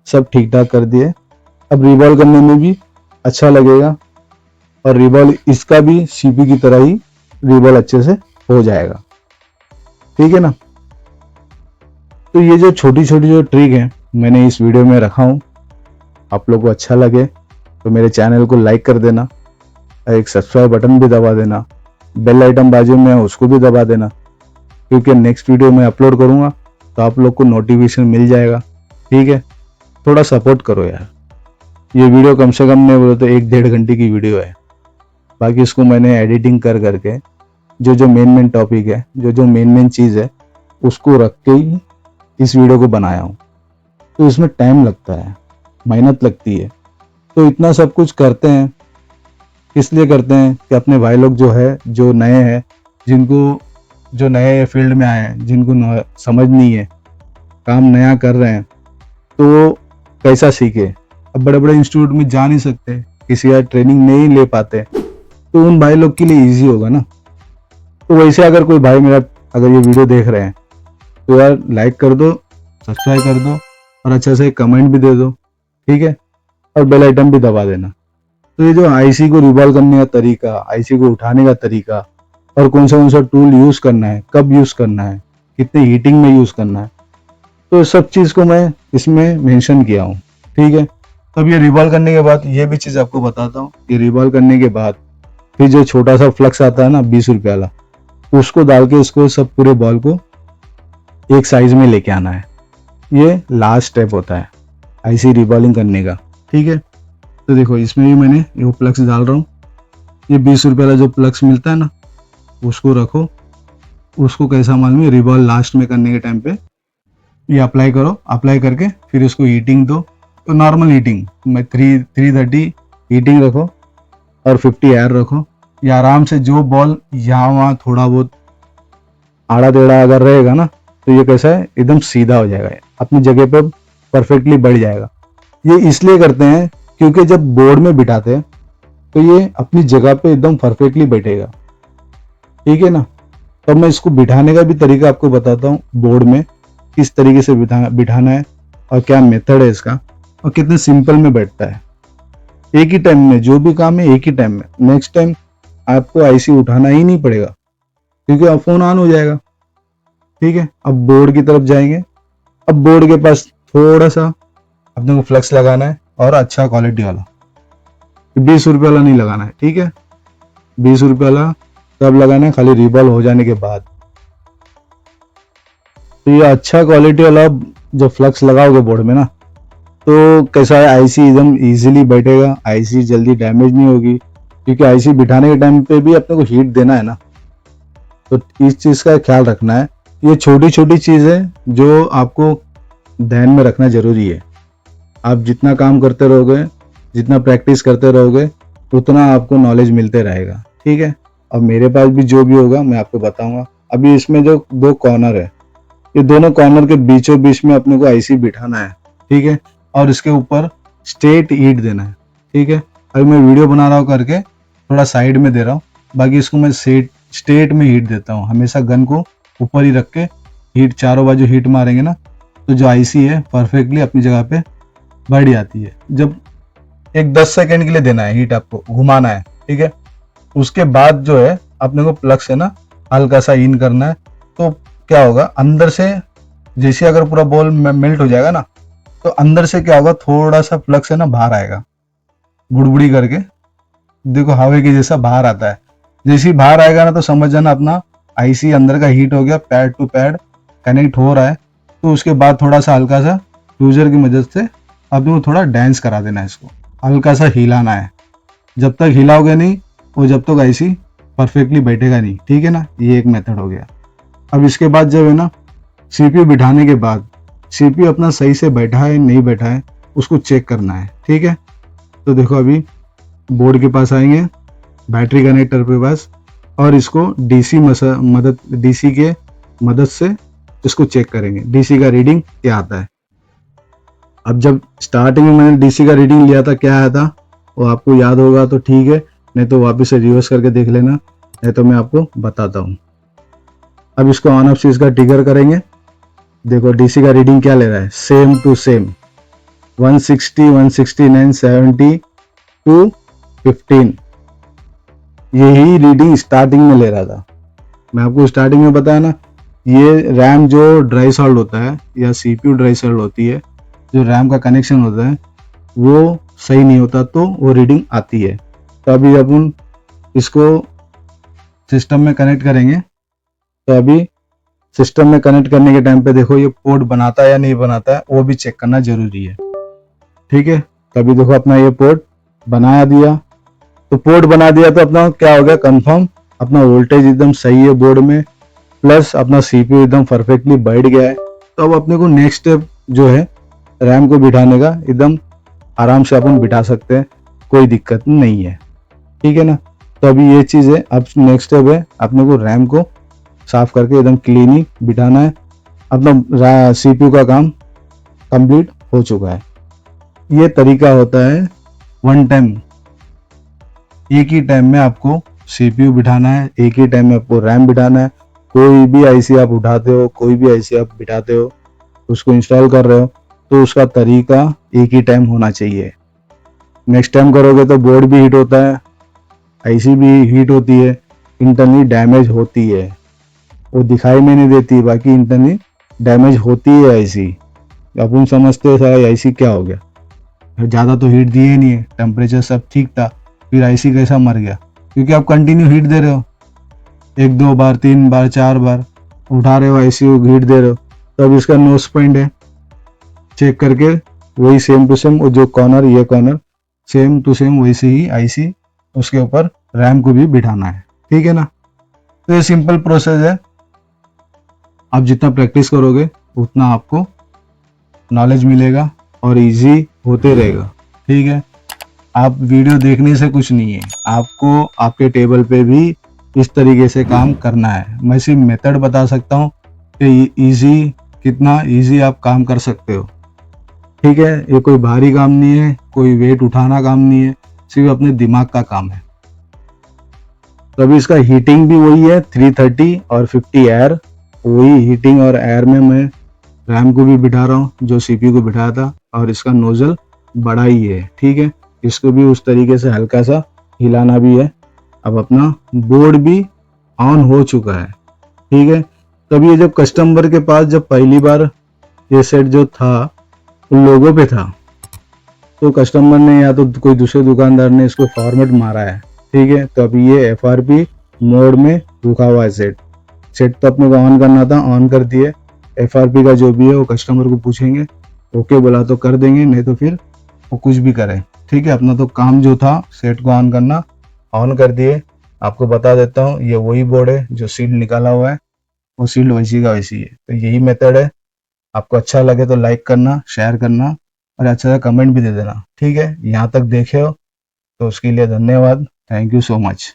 सब ठीक ठाक कर दिए। अब रिवॉल्व करने में भी अच्छा लगेगा और रिवॉल्व इसका भी सीपी की तरह ही रिवॉल्व अच्छे से हो जाएगा, ठीक है ना। तो ये जो छोटी छोटी जो ट्रिक है मैंने इस वीडियो में रखा हूँ, आप लोग को अच्छा लगे तो मेरे चैनल को लाइक कर देना, एक सब्सक्राइब बटन भी दबा देना, बेल आइटम बाजू में है उसको भी दबा देना, क्योंकि नेक्स्ट वीडियो मैं अपलोड करूँगा तो आप लोग को नोटिफिकेशन मिल जाएगा, ठीक है। थोड़ा सपोर्ट करो यार। ये वीडियो कम से कम नहीं बोले तो 1-1.5 घंटे की वीडियो है। बाकी इसको मैंने एडिटिंग कर करके जो मेन टॉपिक है, जो मेन चीज़ है, उसको रख के ही इस वीडियो को बनाया हूँ। तो इसमें टाइम लगता है, मेहनत लगती है। तो इतना सब कुछ करते हैं, किस लिए करते हैं कि अपने भाई लोग जो है, जो नए हैं, जो नए फील्ड में आए हैं, जिनको समझ नहीं है, काम नया कर रहे हैं, तो कैसा सीखे। अब बड़े बड़े इंस्टीट्यूट में जा नहीं सकते, किसी का ट्रेनिंग नहीं ले पाते, तो उन भाई लोग के लिए इजी होगा ना। तो वैसे अगर कोई भाई मेरा अगर ये वीडियो देख रहे हैं तो यार लाइक कर दो, सब्सक्राइब कर दो और अच्छा से कमेंट भी दे दो, ठीक है, और बेल आइटम भी दबा देना। तो ये जो आईसी को रिवॉल्व करने का तरीका, आईसी को उठाने का तरीका और कौन सा टूल यूज करना है, कब यूज करना है, कितने हीटिंग में यूज करना है, तो सब चीज को मैं इसमें मेंशन किया हूँ, ठीक है। तब ये रिवॉल्व करने के बाद ये भी चीज आपको बताता हूँ कि रिवॉल्व करने के बाद फिर जो छोटा सा फ्लक्स आता है ना 20 रुपये वाला, उसको डाल के इसको सब पूरे बॉल को एक साइज में लेके आना है। ये लास्ट स्टेप होता है आईसी रिवॉल्विंग करने का, ठीक है। तो देखो इसमें भी मैंने ये प्लग्स डाल रहा हूँ। ये 20 रुपये वाला जो प्लग्स मिलता है ना, उसको रखो। उसको कैसा मालूम है, रिवॉल्व लास्ट में करने के टाइम पे ये अप्लाई करो, अप्लाई करके फिर इसको हीटिंग दो। तो नॉर्मल हीटिंग में 330 हीटिंग रखो और 50 एयर रखो। ये आराम से जो बॉल यहाँ वहाँ थोड़ा बहुत आड़ा टेढ़ा अगर रहेगा ना, तो ये कैसा है, एकदम सीधा हो जाएगा, अपनी जगह पे परफेक्टली बैठ जाएगा। ये इसलिए करते हैं क्योंकि जब बोर्ड में बिठाते हैं तो ये अपनी जगह पे एकदम परफेक्टली बैठेगा, ठीक है ना। तब मैं इसको बिठाने का भी तरीका आपको बताता हूँ, बोर्ड में किस तरीके से बिठाना है और क्या मेथड है इसका और कितने सिंपल में बैठता है। एक ही टाइम में जो भी काम है, एक ही टाइम में, नेक्स्ट टाइम आपको आईसी उठाना ही नहीं पड़ेगा क्योंकि अब फोन ऑन हो जाएगा, ठीक है। अब बोर्ड की तरफ जाएंगे। अब बोर्ड के पास थोड़ा सा अपने को फ्लक्स लगाना है और अच्छा क्वालिटी वाला, 20 रुपये वाला नहीं लगाना है, ठीक है। 20 रुपये वाला तब लगाना है खाली रिवॉल्व हो जाने के बाद। तो ये अच्छा क्वालिटी वाला जब फ्लक्स लगाओगे बोर्ड में ना, तो कैसा है, आईसी एकदम इजीली बैठेगा, आईसी जल्दी डैमेज नहीं होगी, क्योंकि आईसी बिठाने के टाइम पे भी अपने को हीट देना है ना। तो इस चीज का ख्याल रखना है। ये छोटी छोटी चीज है जो आपको ध्यान में रखना जरूरी है। आप जितना काम करते रहोगे, जितना प्रैक्टिस करते रहोगे, उतना आपको नॉलेज मिलते रहेगा, ठीक है। अब मेरे पास भी जो भी होगा मैं आपको बताऊंगा। अभी इसमें जो 2 कॉर्नर है, ये दोनों कॉर्नर के बीचों बीच में अपने को आईसी बिठाना है, ठीक है, और इसके ऊपर स्ट्रेट हीट देना है, ठीक है। अभी मैं वीडियो बना रहा हूँ करके थोड़ा साइड में दे रहा हूँ, बाकी इसको मैं स्ट्रेट में हीट देता हूँ। हमेशा गन को ऊपर ही रख के हीट चारों बाजू हीट मारेंगे ना, तो जो आईसी है परफेक्टली अपनी जगह पे बैठ जाती है। जब एक 10 सेकेंड के लिए देना है हीट, आपको घुमाना है, ठीक है। उसके बाद जो है अपने को प्लग्स है ना हल्का सा इन करना है। तो क्या होगा, अंदर से जैसे अगर पूरा बॉल मेल्ट हो जाएगा ना, तो अंदर से क्या होगा, थोड़ा सा फ्लक्स है ना बाहर आएगा, बुड़बुड़ी करके देखो हवा के जैसा बाहर आता है। जैसे ही बाहर आएगा ना, तो समझ जाना अपना आईसी अंदर का हीट हो गया, पैड टू पैड कनेक्ट हो रहा है। तो उसके बाद थोड़ा सा हल्का सा फ्यूजर की मदद से आपको थोड़ा डांस करा देना है, इसको हल्का सा हिलाना है। जब तक हिलाओगे नहीं, वो जब तक आईसी परफेक्टली बैठेगा नहीं, ठीक है ना। ये एक मेथड हो गया। अब इसके बाद जब है ना सीपीयू बिठाने के बाद सीपीयू अपना सही से बैठा है नहीं बैठा है उसको चेक करना है, ठीक है। तो देखो अभी बोर्ड के पास आएंगे, बैटरी कनेक्टर पे पास, और इसको डीसी के मदद से इसको चेक करेंगे डीसी का रीडिंग क्या आता है। अब जब स्टार्टिंग में मैंने डीसी का रीडिंग लिया था क्या आया था वो आपको याद होगा तो ठीक है, नहीं तो वापस से रिवर्स करके देख लेना, नहीं तो मैं आपको बताता हूँ। अब इसको ऑन ऑफ स्विच का ट्रिगर करेंगे। देखो डीसी का रीडिंग क्या ले रहा है, सेम टू सेम 160, 169, 70 टू 15, यही रीडिंग स्टार्टिंग में ले रहा था। मैं आपको स्टार्टिंग में बताया ना, ये रैम जो ड्राई सॉल्ट होता है या सीपीयू ड्राई सॉल्ट होती है, जो रैम का कनेक्शन होता है वो सही नहीं होता तो वो रीडिंग आती है। तो अभी अपन इसको सिस्टम में कनेक्ट करेंगे। तो अभी सिस्टम में कनेक्ट करने के टाइम पे देखो ये पोर्ट बनाता है या नहीं बनाता है वो भी चेक करना जरूरी है, ठीक है। तो अभी देखो अपना ये पोर्ट बना दिया, तो पोर्ट बना दिया तो अपना क्या हो गया कंफर्म, अपना वोल्टेज एकदम सही है बोर्ड में, प्लस अपना सीपीयू एकदम परफेक्टली बैठ गया है। तो अब अपने को नेक्स्ट स्टेप जो है रैम को बिठाने का एकदम आराम से अपन बिठा सकते हैं, कोई दिक्कत नहीं है, ठीक है ना। तो अभी ये चीज़ है। अब नेक्स्ट स्टेप है अपने को रैम को साफ करके एकदम क्लीन ही बिठाना है। अपना सीपीयू का काम कंप्लीट हो चुका है। ये तरीका होता है वन टाइम, एक ही टाइम में आपको सीपीयू बिठाना है, एक ही टाइम में आपको रैम बिठाना है। कोई भी आईसी आप उठाते हो, कोई भी आईसी आप बिठाते हो, उसको इंस्टॉल कर रहे हो तो उसका तरीका एक ही टाइम होना चाहिए। नेक्स्ट टाइम करोगे तो बोर्ड भी हीट होता है, आईसी भी हीट होती है, इंटरनली डैमेज होती है, वो दिखाई में नहीं देती, बाकी इंटरनली डैमेज होती है आईसी। अपन समझते हैं सारा आईसी क्या हो गया, ज़्यादा तो हीट दिए ही नहीं है, टेम्परेचर सब ठीक था, फिर आईसी कैसा मर गया, क्योंकि आप कंटिन्यू हीट दे रहे हो, 1-2 बार 3 बार 4 बार उठा रहे हो आईसी हीट दे रहे हो। तो अब इसका नोज पॉइंट है, चेक करके वही सेम टू सेम जो कॉर्नर ये कॉर्नर सेम टू सेम वैसे ही आईसी उसके ऊपर रैम को भी बिठाना है, ठीक है ना। तो ये सिंपल प्रोसेस है। आप जितना प्रैक्टिस करोगे उतना आपको नॉलेज मिलेगा और इजी होते रहेगा, ठीक है। आप वीडियो देखने से कुछ नहीं है, आपको आपके टेबल पे भी इस तरीके से काम करना है। मैं सिर्फ मेथड बता सकता हूँ कि इजी कितना इजी आप काम कर सकते हो, ठीक है। ये कोई भारी काम नहीं है, कोई वेट उठाना काम नहीं है, सिर्फ अपने दिमाग का काम है। तो अभी इसका हीटिंग भी वही है 330 और 50 एयर, वही हीटिंग और एयर में मैं रैम को भी बिठा रहा हूँ जो सीपीयू को बिठाया था, और इसका नोजल बड़ा ही है, ठीक है। इसको भी उस तरीके से हल्का सा हिलाना भी है। अब अपना बोर्ड भी ऑन हो चुका है, ठीक है। तभी ये जब कस्टमर के पास जब पहली बार ये सेट जो था उन लोगों पे था, तो कस्टमर ने या तो कोई दूसरे दुकानदार ने इसको फॉर्मेट मारा है, ठीक है। तो अभी ये एफआरपी मोड में रुका हुआ है सेट तो अपने को ऑन करना था, ऑन कर दिए। एफआरपी का जो भी है वो कस्टमर को पूछेंगे, ओके बोला तो कर देंगे, नहीं तो फिर वो कुछ भी करें, ठीक है। अपना तो काम जो था सेट को ऑन करना, ऑन कर दिए। आपको बता देता हूँ ये वही बोर्ड है जो सील निकाला हुआ है, वो सील वैसी का वैसी है। तो यही मेथड है। आपको अच्छा लगे तो लाइक करना, शेयर करना और अच्छा सा कमेंट भी दे देना, ठीक है। यहाँ तक देखे हो तो उसके लिए धन्यवाद, थैंक यू सो मच।